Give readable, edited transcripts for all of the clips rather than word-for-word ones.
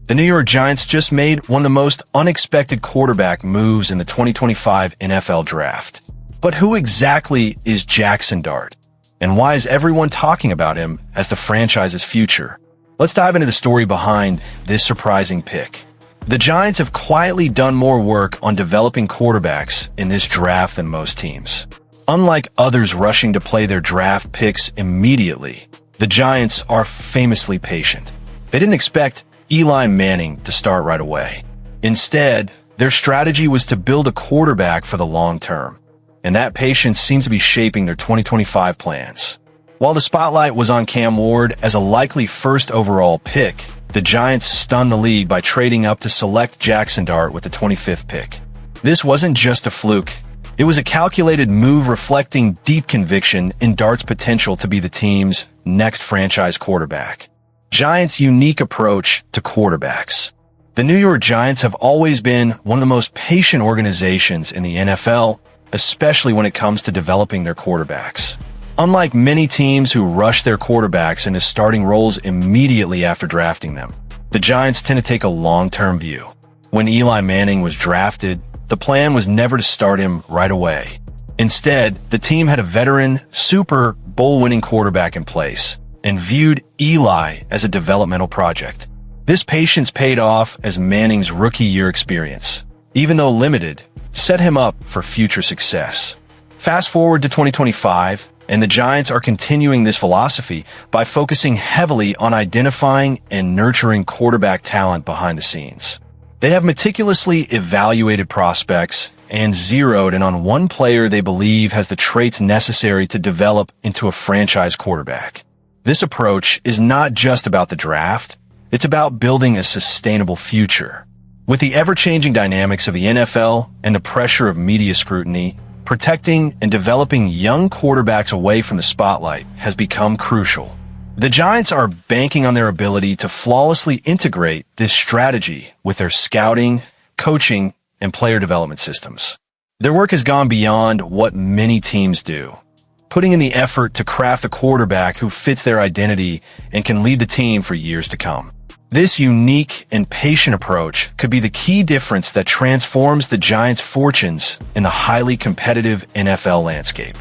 The New York Giants just made one of the most unexpected quarterback moves in the 2025 NFL Draft. But who exactly is Jaxson Dart? And why is everyone talking about him as the franchise's future? Let's dive into the story behind this surprising pick. The Giants have quietly done more work on developing quarterbacks in this draft than most teams. Unlike others rushing to play their draft picks immediately, the Giants are famously patient. They didn't expect Eli Manning to start right away. Instead, their strategy was to build a quarterback for the long term, and that patience seems to be shaping their 2025 plans. While the spotlight was on Cam Ward as a likely first overall pick, the Giants stunned the league by trading up to select Jaxson Dart with the 25th pick. This wasn't just a fluke. It was a calculated move reflecting deep conviction in Dart's potential to be the team's next franchise quarterback. Giants' unique approach to quarterbacks. The New York Giants have always been one of the most patient organizations in the NFL, especially when it comes to developing their quarterbacks. Unlike many teams who rush their quarterbacks into starting roles immediately after drafting them, the Giants tend to take a long-term view. When Eli Manning was drafted, the plan was never to start him right away. Instead, the team had a veteran, Super Bowl-winning quarterback in place and viewed Eli as a developmental project. This patience paid off as Manning's rookie year experience, even though limited, set him up for future success. Fast forward to 2025, and the Giants are continuing this philosophy by focusing heavily on identifying and nurturing quarterback talent behind the scenes. They have meticulously evaluated prospects and zeroed in on one player they believe has the traits necessary to develop into a franchise quarterback. This approach is not just about the draft, it's about building a sustainable future. With the ever-changing dynamics of the NFL and the pressure of media scrutiny, protecting and developing young quarterbacks away from the spotlight has become crucial. The Giants are banking on their ability to flawlessly integrate this strategy with their scouting, coaching, and player development systems. Their work has gone beyond what many teams do, putting in the effort to craft a quarterback who fits their identity and can lead the team for years to come. This unique and patient approach could be the key difference that transforms the Giants' fortunes in the highly competitive NFL landscape.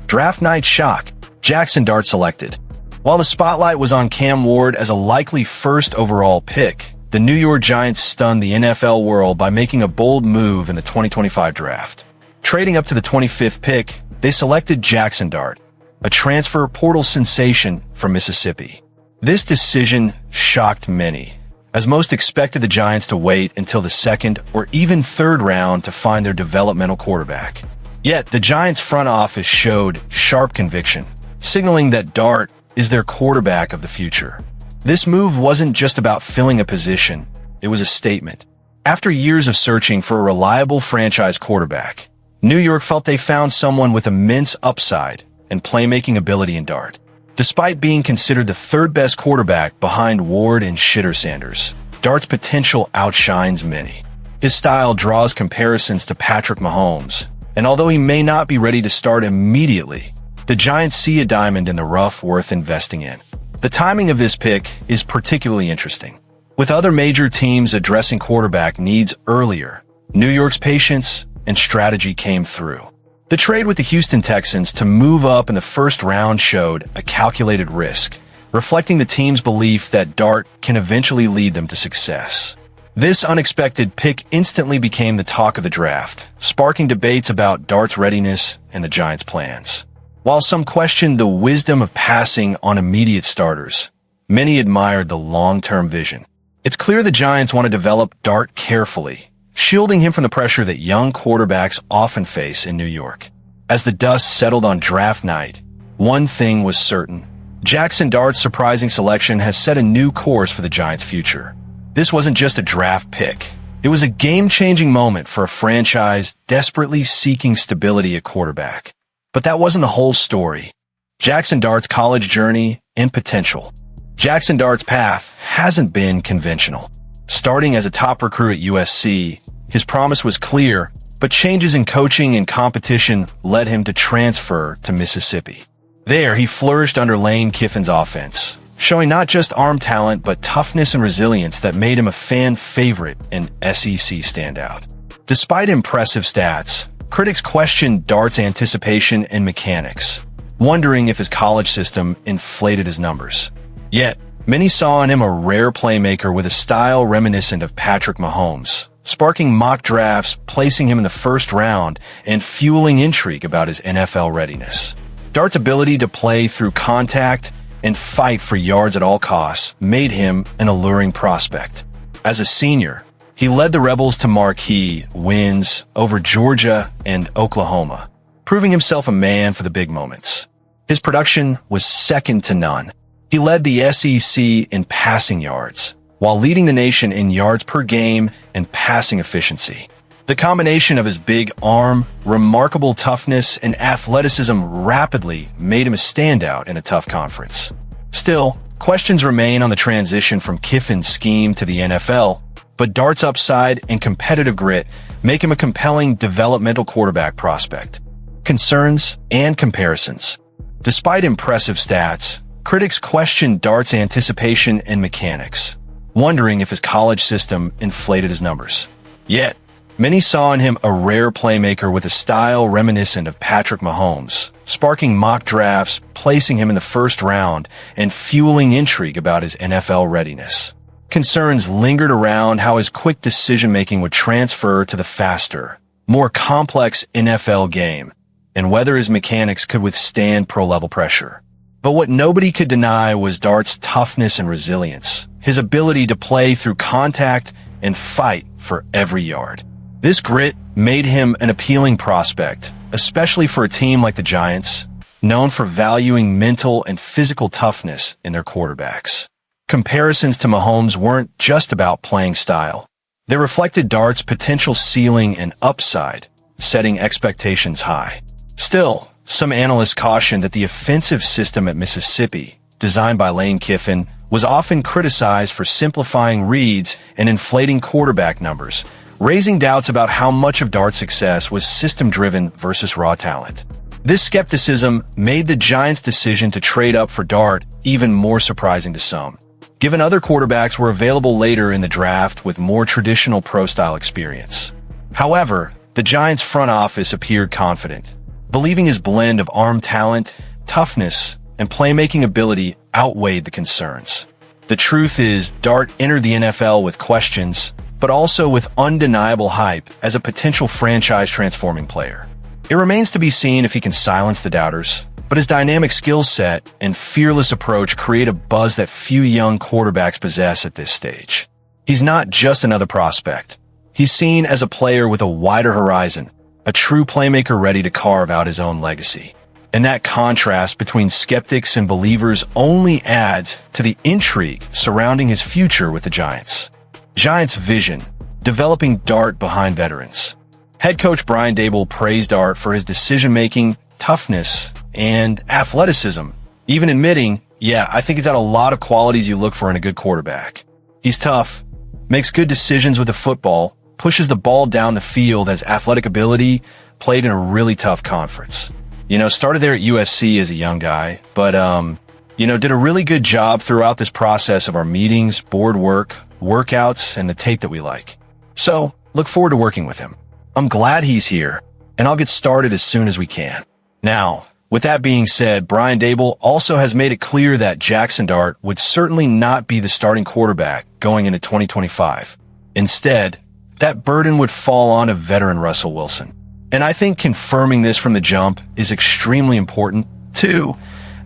Draft night shock. Jaxson Dart selected. While the spotlight was on Cam Ward as a likely first overall pick, the New York Giants stunned the NFL world by making a bold move in the 2025 draft. Trading up to the 25th pick, they selected Jaxson Dart, a transfer portal sensation from Mississippi. This decision shocked many, as most expected the Giants to wait until the second or even third round to find their developmental quarterback. Yet, the Giants' front office showed sharp conviction, signaling that Dart is their quarterback of the future. This move wasn't just about filling a position, it was a statement. After years of searching for a reliable franchise quarterback, New York felt they found someone with immense upside and playmaking ability in Dart. Despite being considered the third-best quarterback behind Ward and Shitter Sanders, Dart's potential outshines many. His style draws comparisons to Patrick Mahomes, and although he may not be ready to start immediately, the Giants see a diamond in the rough worth investing in. The timing of this pick is particularly interesting. With other major teams addressing quarterback needs earlier, New York's patience and strategy came through. The trade with the Houston Texans to move up in the first round showed a calculated risk, reflecting the team's belief that Dart can eventually lead them to success. This unexpected pick instantly became the talk of the draft, sparking debates about Dart's readiness and the Giants' plans. While some questioned the wisdom of passing on immediate starters, many admired the long-term vision. It's clear the Giants want to develop Dart carefully, shielding him from the pressure that young quarterbacks often face in New York. As the dust settled on draft night, one thing was certain. Jaxson Dart's surprising selection has set a new course for the Giants' future. This wasn't just a draft pick. It was a game-changing moment for a franchise desperately seeking stability at quarterback. But that wasn't the whole story. Jaxson Dart's college journey and potential. Jaxson Dart's path hasn't been conventional. Starting as a top recruit at USC, his promise was clear, but changes in coaching and competition led him to transfer to Mississippi. There, he flourished under Lane Kiffin's offense, showing not just arm talent but toughness and resilience that made him a fan favorite and SEC standout. Despite impressive stats, critics questioned Dart's anticipation and mechanics, wondering if his college system inflated his numbers. Yet, many saw in him a rare playmaker with a style reminiscent of Patrick Mahomes, sparking mock drafts, placing him in the first round, and fueling intrigue about his NFL readiness. Dart's ability to play through contact and fight for yards at all costs made him an alluring prospect. As a senior, he led the Rebels to marquee wins over Georgia and Oklahoma, proving himself a man for the big moments. His production was second to none. He led the SEC in passing yards, while leading the nation in yards per game and passing efficiency. The combination of his big arm, remarkable toughness, and athleticism rapidly made him a standout in a tough conference. Still, questions remain on the transition from Kiffin's scheme to the NFL, but Dart's upside and competitive grit make him a compelling developmental quarterback prospect. Concerns and comparisons. Despite impressive stats, critics questioned Dart's anticipation and mechanics, wondering if his college system inflated his numbers. Yet, many saw in him a rare playmaker with a style reminiscent of Patrick Mahomes, sparking mock drafts, placing him in the first round, and fueling intrigue about his NFL readiness. Concerns lingered around how his quick decision-making would transfer to the faster, more complex NFL game, and whether his mechanics could withstand pro-level pressure. But what nobody could deny was Dart's toughness and resilience, his ability to play through contact and fight for every yard. This grit made him an appealing prospect, especially for a team like the Giants, known for valuing mental and physical toughness in their quarterbacks. Comparisons to Mahomes weren't just about playing style. They reflected Dart's potential ceiling and upside, setting expectations high. Still, some analysts cautioned that the offensive system at Mississippi, designed by Lane Kiffin, was often criticized for simplifying reads and inflating quarterback numbers, raising doubts about how much of Dart's success was system-driven versus raw talent. This skepticism made the Giants' decision to trade up for Dart even more surprising to some, given other quarterbacks were available later in the draft with more traditional pro-style experience. However, the Giants' front office appeared confident, believing his blend of arm talent, toughness, and playmaking ability outweighed the concerns. The truth is, Dart entered the NFL with questions, but also with undeniable hype as a potential franchise-transforming player. It remains to be seen if he can silence the doubters, but his dynamic skill set and fearless approach create a buzz that few young quarterbacks possess at this stage. He's not just another prospect. He's seen as a player with a wider horizon, a true playmaker ready to carve out his own legacy. And that contrast between skeptics and believers only adds to the intrigue surrounding his future with the Giants. Giants' vision, developing Dart behind veterans. Head coach Brian Daboll praised Dart for his decision-making, toughness, and athleticism, even admitting, yeah, I think he's got a lot of qualities you look for in a good quarterback. He's tough, makes good decisions with the football, pushes the ball down the field, has athletic ability, played in a really tough conference. Started there at USC as a young guy, but, did a really good job throughout this process of our meetings, board work, workouts, and the tape that we like. So, look forward to working with him. I'm glad he's here, and I'll get started as soon as we can. Now, with that being said, Brian Daboll also has made it clear that Jaxson Dart would certainly not be the starting quarterback going into 2025. Instead, that burden would fall on a veteran Russell Wilson. And I think confirming this from the jump is extremely important, too,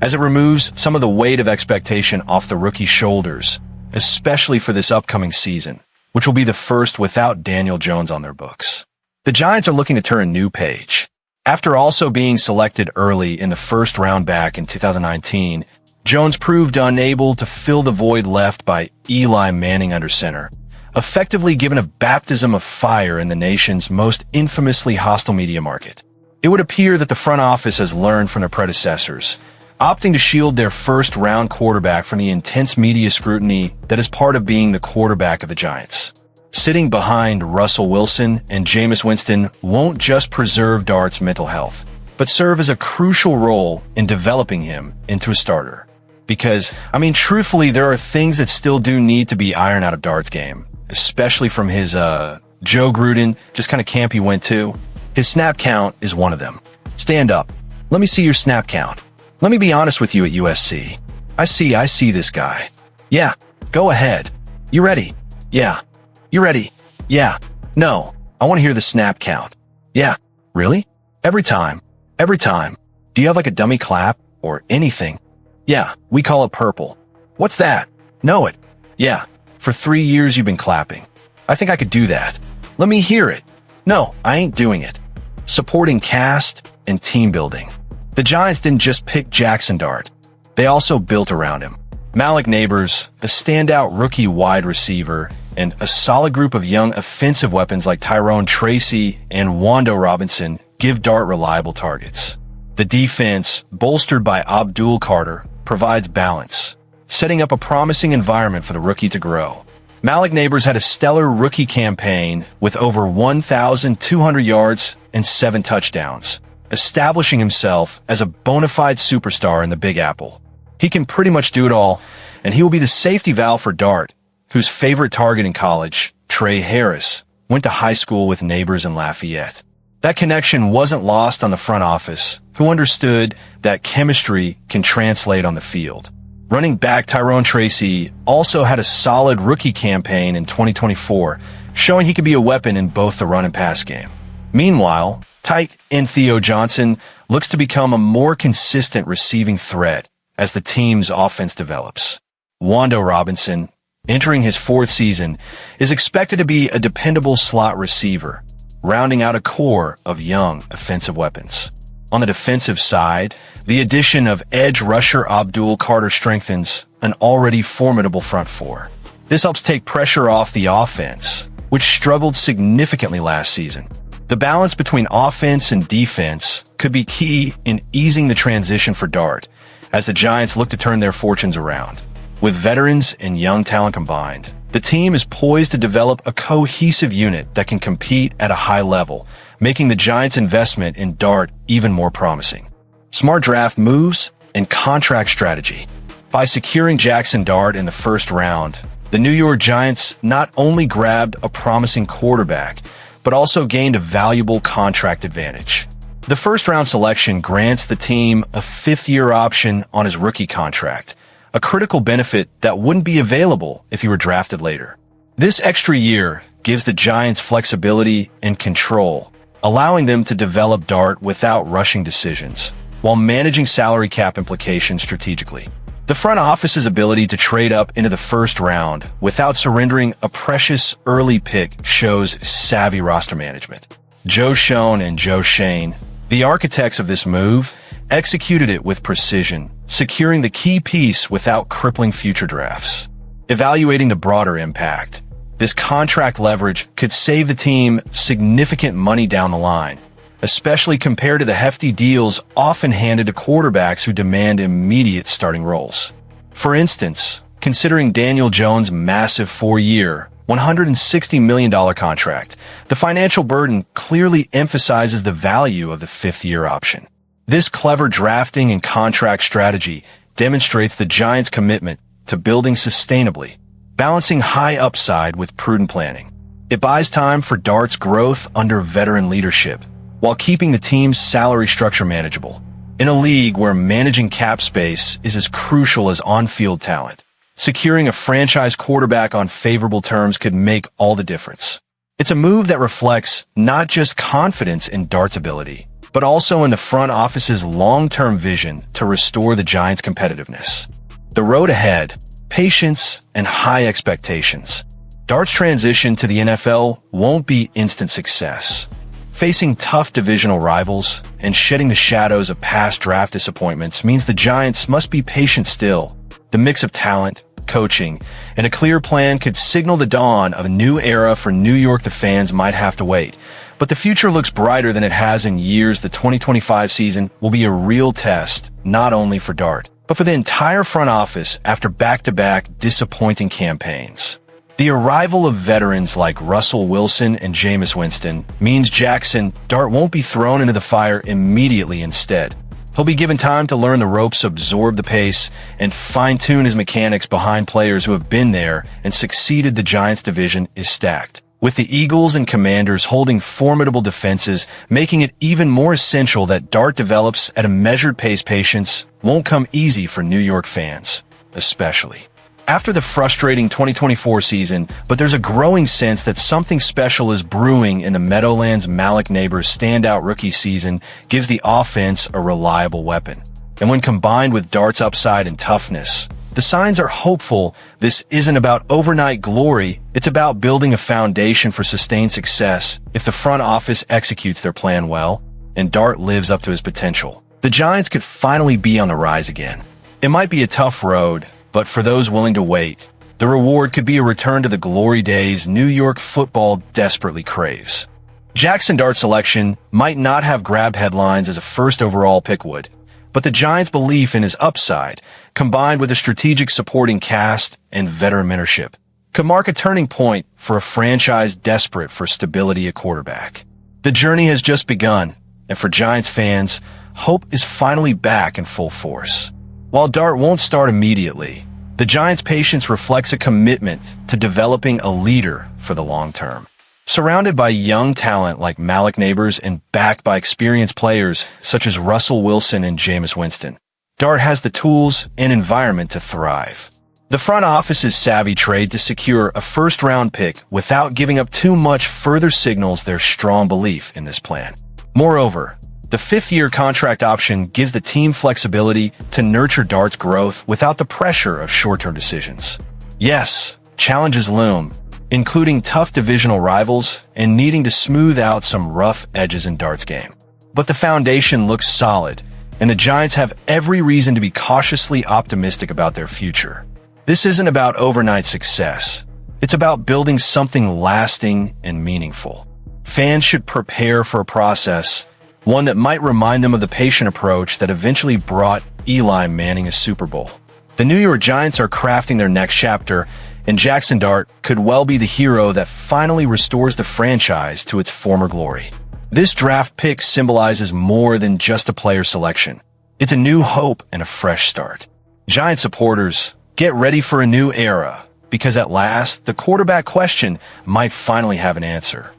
as it removes some of the weight of expectation off the rookie's shoulders, especially for this upcoming season, which will be the first without Daniel Jones on their books. The Giants are looking to turn a new page. After also being selected early in the first round back in 2019, Jones proved unable to fill the void left by Eli Manning under center, effectively given a baptism of fire in the nation's most infamously hostile media market. It would appear that the front office has learned from their predecessors, opting to shield their first-round quarterback from the intense media scrutiny that is part of being the quarterback of the Giants. Sitting behind Russell Wilson and Jameis Winston won't just preserve Dart's mental health, but serve as a crucial role in developing him into a starter. Because, truthfully, there are things that still do need to be ironed out of Dart's game, especially from his, Joe Gruden, just kind of camp he went to. His snap count is one of them. Stand up. Let me see your snap count. Let me be honest with you at USC. I see this guy. Yeah, go ahead. You ready? Yeah. You ready? Yeah. No, I want to hear the snap count. Yeah. Really? Every time. Every time. Do you have like a dummy clap or anything? Yeah, we call it purple. What's that? Know it. Yeah, for 3 years you've been clapping. I think I could do that. Let me hear it. No, I ain't doing it. Supporting cast and team building. The Giants didn't just pick Jaxson Dart. They also built around him. Malik Neighbors, a standout rookie wide receiver, and a solid group of young offensive weapons like Tyrone Tracy and Wando Robinson give Dart reliable targets. The defense, bolstered by Abdul Carter, provides balance, setting up a promising environment for the rookie to grow. Malik Neighbors had a stellar rookie campaign with over 1,200 yards and 7 touchdowns, establishing himself as a bona fide superstar in the Big Apple. He can pretty much do it all, and he will be the safety valve for Dart, whose favorite target in college, Trey Harris, went to high school with Neighbors in Lafayette. That connection wasn't lost on the front office, who understood that chemistry can translate on the field. Running back Tyrone Tracy also had a solid rookie campaign in 2024, showing he could be a weapon in both the run and pass game. Meanwhile, tight end Theo Johnson looks to become a more consistent receiving threat as the team's offense develops. Wando Robinson, entering his 4th season, is expected to be a dependable slot receiver, rounding out a core of young offensive weapons. On the defensive side, the addition of edge rusher Abdul Carter strengthens an already formidable front four. This helps take pressure off the offense, which struggled significantly last season. The balance between offense and defense could be key in easing the transition for Dart, as the Giants look to turn their fortunes around. With veterans and young talent combined, the team is poised to develop a cohesive unit that can compete at a high level, making the Giants' investment in Dart even more promising. Smart draft moves and contract strategy. By securing Jaxson Dart in the 1st round, the New York Giants not only grabbed a promising quarterback, but also gained a valuable contract advantage. The 1st-round selection grants the team a 5th-year option on his rookie contract, a critical benefit that wouldn't be available if he were drafted later. This extra year gives the Giants flexibility and control, allowing them to develop Dart without rushing decisions, while managing salary cap implications strategically. The front office's ability to trade up into the 1st round without surrendering a precious early pick shows savvy roster management. Joe Schoen and Joe Shane, the architects of this move, executed it with precision, securing the key piece without crippling future drafts. Evaluating the broader impact, this contract leverage could save the team significant money down the line, especially compared to the hefty deals often handed to quarterbacks who demand immediate starting roles. For instance, considering Daniel Jones' massive 4-year, $160 million contract, the financial burden clearly emphasizes the value of the 5th-year option. This clever drafting and contract strategy demonstrates the Giants' commitment to building sustainably, balancing high upside with prudent planning. It buys time for Dart's growth under veteran leadership, while keeping the team's salary structure manageable. In a league where managing cap space is as crucial as on-field talent, securing a franchise quarterback on favorable terms could make all the difference. It's a move that reflects not just confidence in Dart's ability, but also in the front office's long-term vision to restore the Giants' competitiveness. The road ahead, patience, and high expectations. Dart's transition to the NFL won't be instant success. Facing tough divisional rivals and shedding the shadows of past draft disappointments means the Giants must be patient still. The mix of talent, coaching, and a clear plan could signal the dawn of a new era for New York. The fans might have to wait, but the future looks brighter than it has in years. The 2025 season will be a real test, not only for Dart, but for the entire front office after back-to-back disappointing campaigns. The arrival of veterans like Russell Wilson and Jameis Winston means Jaxson Dart won't be thrown into the fire immediately. Instead, He'll be given time to learn the ropes, absorb the pace, and fine-tune his mechanics behind players who have been there and succeeded. The Giants' division is stacked, with the Eagles and Commanders holding formidable defenses, making it even more essential that Dart develops at a measured pace. Patience won't come easy for New York fans, especially after the frustrating 2024 season, but there's a growing sense that something special is brewing in the Meadowlands. Malik Neighbors' standout rookie season gives the offense a reliable weapon. And when combined with Dart's upside and toughness, the signs are hopeful. This isn't about overnight glory, it's about building a foundation for sustained success. If the front office executes their plan well, and Dart lives up to his potential, the Giants could finally be on the rise again. It might be a tough road, but for those willing to wait, the reward could be a return to the glory days New York football desperately craves. Jaxson Dart's selection might not have grabbed headlines as a first overall pick would, but the Giants' belief in his upside, combined with a strategic supporting cast and veteran mentorship, could mark a turning point for a franchise desperate for stability at quarterback. The journey has just begun, and for Giants fans, hope is finally back in full force. While Dart won't start immediately, the Giants' patience reflects a commitment to developing a leader for the long term. Surrounded by young talent like Malik Neighbors and backed by experienced players such as Russell Wilson and Jameis Winston, Dart has the tools and environment to thrive. The front office's savvy trade to secure a first-round pick without giving up too much further signals their strong belief in this plan. Moreover, the fifth-year contract option gives the team flexibility to nurture Dart's growth without the pressure of short-term decisions. Yes, challenges loom, including tough divisional rivals and needing to smooth out some rough edges in Dart's game. But the foundation looks solid, and the Giants have every reason to be cautiously optimistic about their future. This isn't about overnight success. It's about building something lasting and meaningful. Fans should prepare for a process, one that might remind them of the patient approach that eventually brought Eli Manning a Super Bowl. The New York Giants are crafting their next chapter, and Jaxson Dart could well be the hero that finally restores the franchise to its former glory. This draft pick symbolizes more than just a player selection. It's a new hope and a fresh start. Giant supporters, get ready for a new era, because at last, the quarterback question might finally have an answer.